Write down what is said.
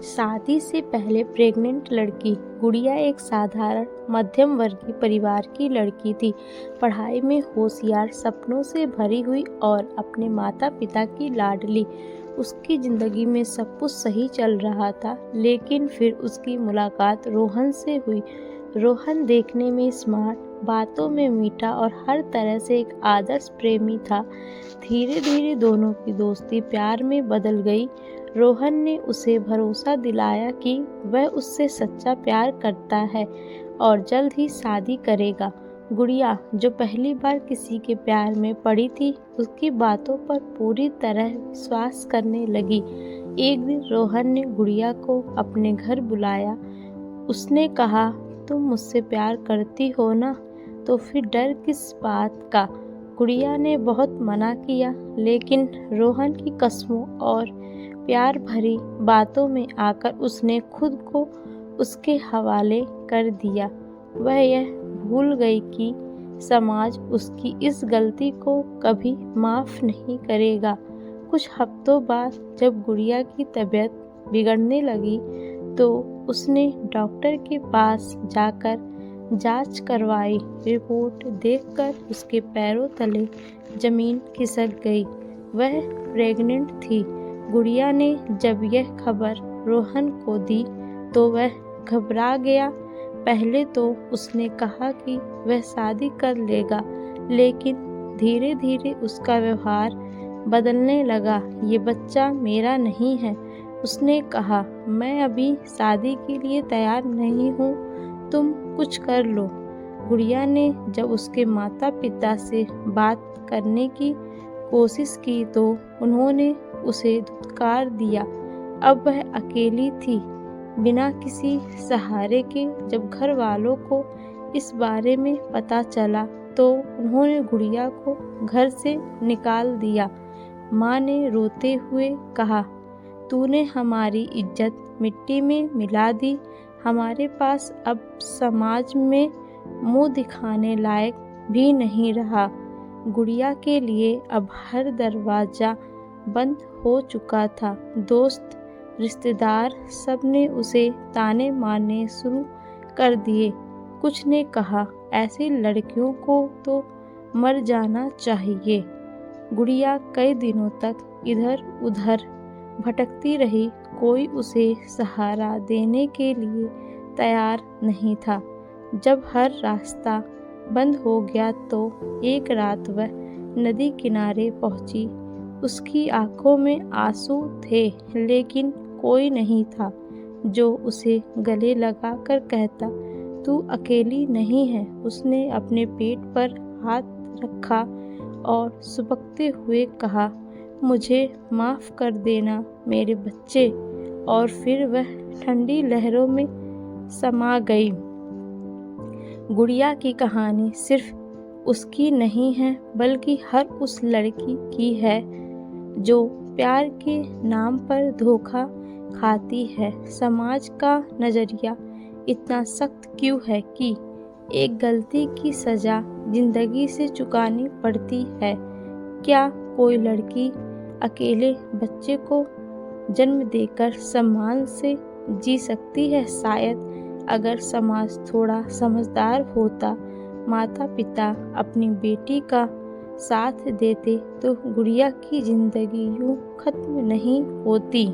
शादी से पहले प्रेग्नेंट लड़की गुड़िया एक साधारण मध्यम वर्गीय परिवार की लड़की थी। पढ़ाई में होशियार, सपनों से भरी हुई और अपने माता पिता की लाडली। उसकी जिंदगी में सब कुछ सही चल रहा था, लेकिन फिर उसकी मुलाकात रोहन से हुई। रोहन देखने में स्मार्ट, बातों में मीठा और हर तरह से एक आदर्श प्रेमी था। धीरे धीरे दोनों की दोस्ती प्यार में बदल गई। रोहन ने उसे भरोसा दिलाया कि वह उससे सच्चा प्यार करता है और जल्द ही शादी करेगा। गुड़िया, जो पहली बार किसी के प्यार में पड़ी थी, उसकी बातों पर पूरी तरह विश्वास करने लगी। एक दिन रोहन ने गुड़िया को अपने घर बुलाया। उसने कहा, तुम मुझसे प्यार करती हो ना, तो फिर डर किस बात का। गुड़िया ने बहुत मना किया, लेकिन रोहन की कस्मों और प्यार भरी बातों में आकर उसने खुद को उसके हवाले कर दिया। वह यह भूल गई कि समाज उसकी इस गलती को कभी माफ़ नहीं करेगा। कुछ हफ्तों बाद जब गुड़िया की तबीयत बिगड़ने लगी, तो उसने डॉक्टर के पास जाकर जांच करवाई। रिपोर्ट देखकर उसके पैरों तले जमीन खिसक गई। वह प्रेग्नेंट थी। गुड़िया ने जब यह खबर रोहन को दी, तो वह घबरा गया। पहले तो उसने कहा कि वह शादी कर लेगा, लेकिन धीरे धीरे उसका व्यवहार बदलने लगा। ये बच्चा मेरा नहीं है, उसने कहा। मैं अभी शादी के लिए तैयार नहीं हूँ, तुम कुछ कर लो। गुड़िया ने जब उसके माता पिता से बात करने की कोशिश की, तो उन्होंने उसे धुतकार दिया। अब वह अकेली थी, बिना किसी सहारे के। जब घर वालों को इस बारे में पता चला, तो उन्होंने गुड़िया को घर से निकाल दिया। माँ ने रोते हुए कहा, तूने हमारी इज्जत मिट्टी में मिला दी। हमारे पास अब समाज में मुंह दिखाने लायक भी नहीं रहा। गुड़िया के लिए अब हर दरवाज़ा बंद हो चुका था। दोस्त, रिश्तेदार सब ने उसे ताने मारने शुरू कर दिए। कुछ ने कहा, ऐसी लड़कियों को तो मर जाना चाहिए। गुड़िया कई दिनों तक इधर उधर भटकती रही। कोई उसे सहारा देने के लिए तैयार नहीं था। जब हर रास्ता बंद हो गया, तो एक रात वह नदी किनारे पहुंची। उसकी आंखों में आंसू थे, लेकिन कोई नहीं था जो उसे गले लगाकर कहता, तू अकेली नहीं है। उसने अपने पेट पर हाथ रखा और सुबकते हुए कहा, मुझे माफ़ कर देना मेरे बच्चे। और फिर वह ठंडी लहरों में समा गई। गुड़िया की कहानी सिर्फ उसकी नहीं है, बल्कि हर उस लड़की की है जो प्यार के नाम पर धोखा खाती है। समाज का नज़रिया इतना सख्त क्यों है कि एक गलती की सज़ा जिंदगी से चुकानी पड़ती है? क्या कोई लड़की अकेले बच्चे को जन्म देकर सम्मान से जी सकती है? शायद अगर समाज थोड़ा समझदार होता, माता पिता अपनी बेटी का साथ देते, तो गुड़िया की जिंदगी यूं खत्म नहीं होती।